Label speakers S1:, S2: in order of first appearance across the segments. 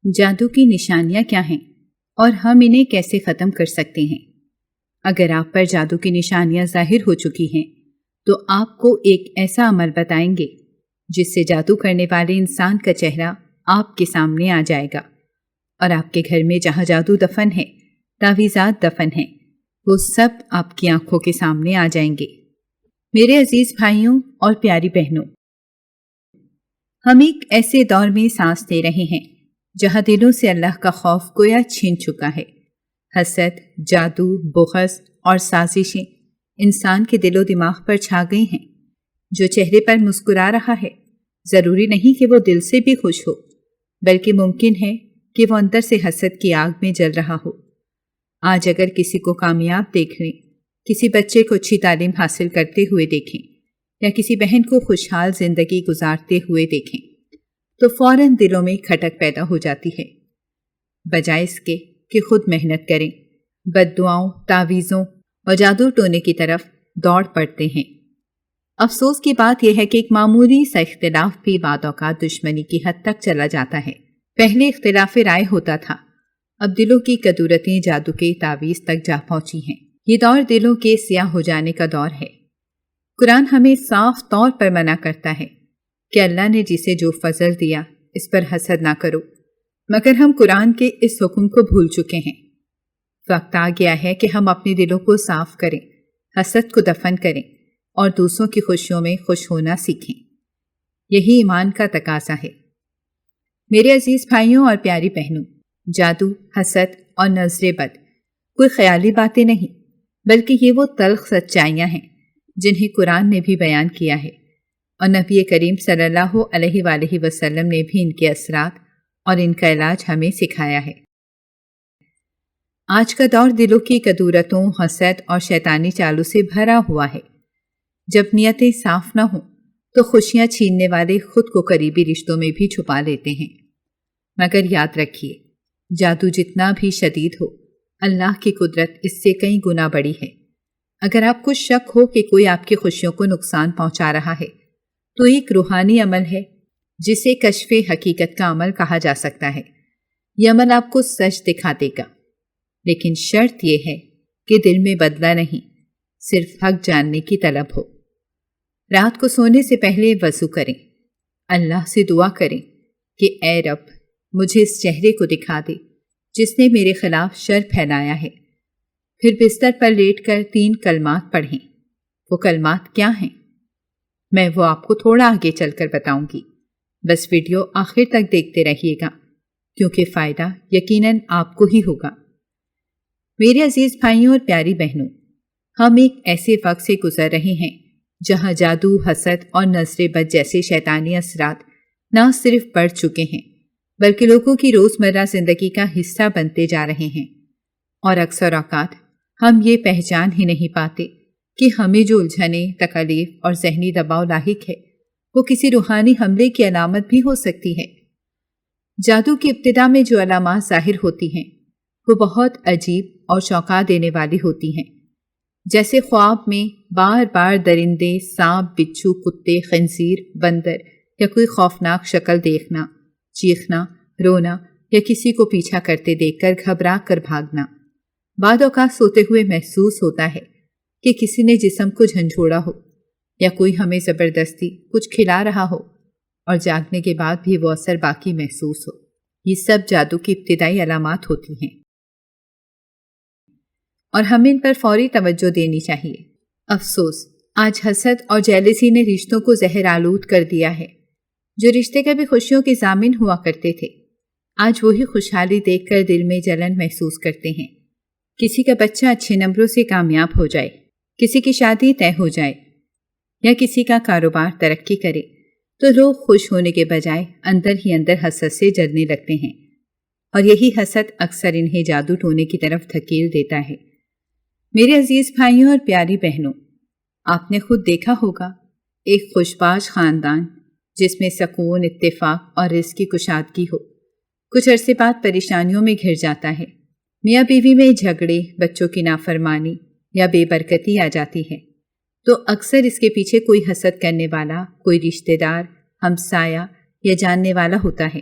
S1: جادو کی نشانیاں کیا ہیں اور ہم انہیں کیسے ختم کر سکتے ہیں؟ اگر آپ پر جادو کی نشانیاں ظاہر ہو چکی ہیں تو آپ کو ایک ایسا عمل بتائیں گے جس سے جادو کرنے والے انسان کا چہرہ آپ کے سامنے آ جائے گا، اور آپ کے گھر میں جہاں جادو دفن ہے، تعویذات دفن ہیں، وہ سب آپ کی آنکھوں کے سامنے آ جائیں گے۔ میرے عزیز بھائیوں اور پیاری بہنوں، ہم ایک ایسے دور میں سانس لے رہے ہیں جہاں دلوں سے اللہ کا خوف گویا چھین چکا ہے۔ حسد، جادو، بغض اور سازشیں انسان کے دل و دماغ پر چھا گئی ہیں۔ جو چہرے پر مسکرا رہا ہے، ضروری نہیں کہ وہ دل سے بھی خوش ہو، بلکہ ممکن ہے کہ وہ اندر سے حسد کی آگ میں جل رہا ہو۔ آج اگر کسی کو کامیاب دیکھ لیں، کسی بچے کو اچھی تعلیم حاصل کرتے ہوئے دیکھیں، یا کسی بہن کو خوشحال زندگی گزارتے ہوئے دیکھیں تو فوراً دلوں میں کھٹک پیدا ہو جاتی ہے۔ بجائے اس کے کہ خود محنت کریں، بد دعاؤں، تعویذوں اور جادو ٹونے کی طرف دوڑ پڑتے ہیں۔ افسوس کی بات یہ ہے کہ ایک معمولی سا اختلاف بھی بعض اوقات دشمنی کی حد تک چلا جاتا ہے۔ پہلے اختلاف رائے ہوتا تھا، اب دلوں کی کدورتیں جادو کے تعویذ تک جا پہنچی ہیں۔ یہ دور دلوں کے سیاہ ہو جانے کا دور ہے۔ قرآن ہمیں صاف طور پر منع کرتا ہے کہ اللہ نے جسے جو فضل دیا اس پر حسد نہ کرو، مگر ہم قرآن کے اس حکم کو بھول چکے ہیں۔ وقت آ گیا ہے کہ ہم اپنے دلوں کو صاف کریں، حسد کو دفن کریں اور دوسروں کی خوشیوں میں خوش ہونا سیکھیں۔ یہی ایمان کا تقاضا ہے۔ میرے عزیز بھائیوں اور پیاری بہنوں، جادو، حسد اور نظر بد کوئی خیالی باتیں نہیں، بلکہ یہ وہ تلخ سچائیاں ہیں جنہیں قرآن نے بھی بیان کیا ہے، اور نبی کریم صلی اللہ علیہ وآلہ وسلم نے بھی ان کے اثرات اور ان کا علاج ہمیں سکھایا ہے۔ آج کا دور دلوں کی کدورتوں، حسد اور شیطانی چالوں سے بھرا ہوا ہے۔ جب نیتیں صاف نہ ہوں تو خوشیاں چھیننے والے خود کو قریبی رشتوں میں بھی چھپا لیتے ہیں۔ مگر یاد رکھیے، جادو جتنا بھی شدید ہو، اللہ کی قدرت اس سے کئی گنا بڑی ہے۔ اگر آپ کو شک ہو کہ کوئی آپ کی خوشیوں کو نقصان پہنچا رہا ہے تو ایک روحانی عمل ہے جسے کشف حقیقت کا عمل کہا جا سکتا ہے۔ یہ عمل آپ کو سچ دکھا دے گا، لیکن شرط یہ ہے کہ دل میں بدلہ نہیں، صرف حق جاننے کی طلب ہو۔ رات کو سونے سے پہلے وضو کریں، اللہ سے دعا کریں کہ اے رب، مجھے اس چہرے کو دکھا دے جس نے میرے خلاف شر پھیلایا ہے۔ پھر بستر پر لیٹ کر 3 کلمات پڑھیں۔ وہ کلمات کیا ہیں؟ میں وہ آپ کو تھوڑا آگے چل کر بتاؤں گی، بس ویڈیو آخر تک دیکھتے رہیے گا، کیونکہ فائدہ یقیناً آپ کو ہی ہوگا۔ میرے عزیز بھائیوں اور پیاری بہنوں، ہم ایک ایسے وقت سے گزر رہے ہیں جہاں جادو، حسد اور نظر بد جیسے شیطانی اثرات نہ صرف بڑھ چکے ہیں بلکہ لوگوں کی روزمرہ زندگی کا حصہ بنتے جا رہے ہیں، اور اکثر اوقات ہم یہ پہچان ہی نہیں پاتے کہ ہمیں جو الجھنیں، تکالیف اور ذہنی دباؤ لاحق ہے وہ کسی روحانی حملے کی علامت بھی ہو سکتی ہے۔ جادو کی ابتدا میں جو علامات ظاہر ہوتی ہیں وہ بہت عجیب اور چونکا دینے والی ہوتی ہیں، جیسے خواب میں بار بار درندے، سانپ، بچھو، کتے، خنزیر، بندر یا کوئی خوفناک شکل دیکھنا، چیخنا، رونا یا کسی کو پیچھا کرتے دیکھ کر گھبرا کر بھاگنا۔ بعض اوقات سوتے ہوئے محسوس ہوتا ہے کہ کسی نے جسم کو جھنجھوڑا ہو یا کوئی ہمیں زبردستی کچھ کھلا رہا ہو، اور جاگنے کے بعد بھی وہ اثر باقی محسوس ہو۔ یہ سب جادو کی ابتدائی علامات ہوتی ہیں، اور ہمیں ان پر فوری توجہ دینی چاہیے۔ افسوس، آج حسد اور جیلسی نے رشتوں کو زہر آلود کر دیا ہے۔ جو رشتے کبھی خوشیوں کے ضامن ہوا کرتے تھے، آج وہی خوشحالی دیکھ کر دل میں جلن محسوس کرتے ہیں۔ کسی کا بچہ اچھے نمبروں سے کامیاب ہو جائے، کسی کی شادی طے ہو جائے یا کسی کا کاروبار ترقی کرے تو لوگ خوش ہونے کے بجائے اندر ہی اندر حسد سے جلنے لگتے ہیں، اور یہی حسد اکثر انہیں جادو ٹونے کی طرف دھکیل دیتا ہے۔ میرے عزیز بھائیوں اور پیاری بہنوں، آپ نے خود دیکھا ہوگا ایک خوشباش خاندان جس میں سکون، اتفاق اور رزق کی کشادگی ہو، کچھ عرصے بعد پریشانیوں میں گھر جاتا ہے۔ میاں بیوی میں جھگڑے، بچوں کی نافرمانی یا بے برکتی آ جاتی ہے تو اکثر اس کے پیچھے کوئی حسد کرنے والا، کوئی رشتہ دار، ہمسایہ یا جاننے والا ہوتا ہے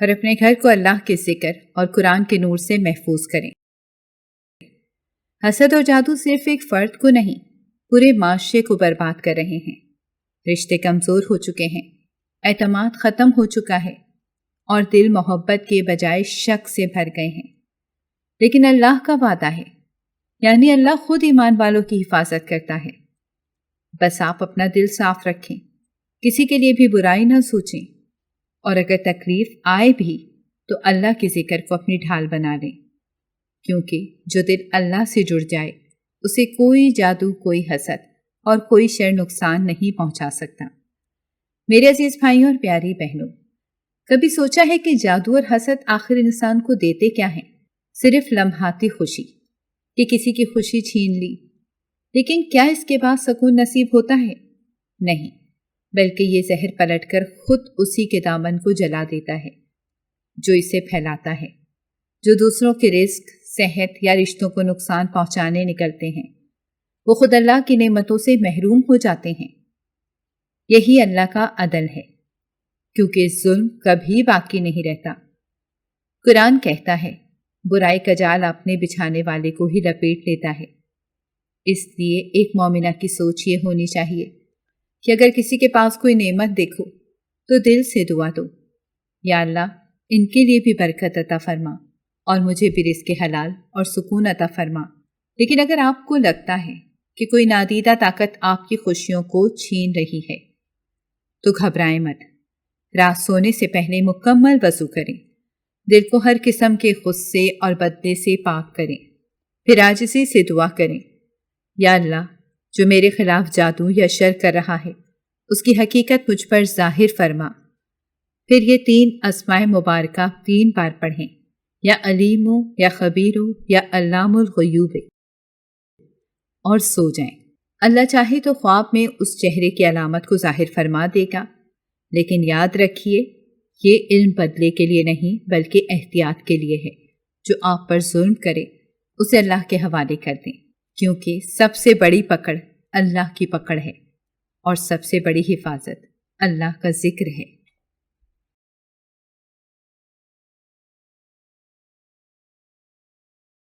S1: اور اپنے گھر کو اللہ کے ذکر اور قرآن کے نور سے محفوظ کریں۔ حسد اور جادو صرف ایک فرد کو نہیں، پورے معاشرے کو برباد کر رہے ہیں۔ رشتے کمزور ہو چکے ہیں، اعتماد ختم ہو چکا ہے، اور دل محبت کے بجائے شک سے بھر گئے ہیں۔ لیکن اللہ کا وعدہ ہے، یعنی اللہ خود ایمان والوں کی حفاظت کرتا ہے۔ بس آپ اپنا دل صاف رکھیں، کسی کے لیے بھی برائی نہ سوچیں، اور اگر تکلیف آئے بھی تو اللہ کے ذکر کو اپنی ڈھال بنا لیں، کیونکہ جو دل اللہ سے جڑ جائے اسے کوئی جادو، کوئی حسد اور کوئی شر نقصان نہیں پہنچا سکتا۔ میرے عزیز بھائیوں اور پیاری بہنوں، کبھی سوچا ہے کہ جادو اور حسد آخر انسان کو دیتے کیا ہیں؟ صرف لمحاتی خوشی، کہ کسی کی خوشی چھین لی، لیکن کیا اس کے بعد سکون نصیب ہوتا ہے؟ نہیں، بلکہ یہ زہر پلٹ کر خود اسی کے دامن کو جلا دیتا ہے جو اسے پھیلاتا ہے۔ جو دوسروں کے رزق، صحت یا رشتوں کو نقصان پہنچانے نکلتے ہیں، وہ خود اللہ کی نعمتوں سے محروم ہو جاتے ہیں۔ یہی اللہ کا عدل ہے، کیونکہ ظلم کبھی باقی نہیں رہتا۔ قرآن کہتا ہے، برائی کا جال اپنے بچھانے والے کو ہی لپیٹ لیتا ہے۔ اس لیے ایک مومنہ کی سوچ یہ ہونی چاہیے کہ اگر کسی کے پاس کوئی نعمت دیکھو تو دل سے دعا دو، یا اللہ ان کے لیے بھی برکت عطا فرما اور مجھے بھی رزق حلال اور سکون عطا فرما۔ لیکن اگر آپ کو لگتا ہے کہ کوئی نادیدہ طاقت آپ کی خوشیوں کو چھین رہی ہے تو گھبرائیں مت۔ رات سونے سے پہلے مکمل وضو کریں، دل کو ہر قسم کے غصے اور بدلے سے پاک کریں، پھر عاجزی سے دعا کریں، یا اللہ جو میرے خلاف جادو یا شر کر رہا ہے اس کی حقیقت مجھ پر ظاہر فرما۔ پھر یہ 3 اسماء مبارکہ 3 بار پڑھیں، یا علیم یا خبیر یا علام الغیوب، اور سو جائیں۔ اللہ چاہے تو خواب میں اس چہرے کی علامت کو ظاہر فرما دے گا، لیکن یاد رکھیے یہ علم بدلے کے لیے نہیں بلکہ احتیاط کے لیے ہے۔ جو آپ پر ظلم کرے اسے اللہ کے حوالے کر دیں، کیونکہ سب سے بڑی پکڑ اللہ کی پکڑ ہے، اور سب سے بڑی حفاظت اللہ کا ذکر ہے۔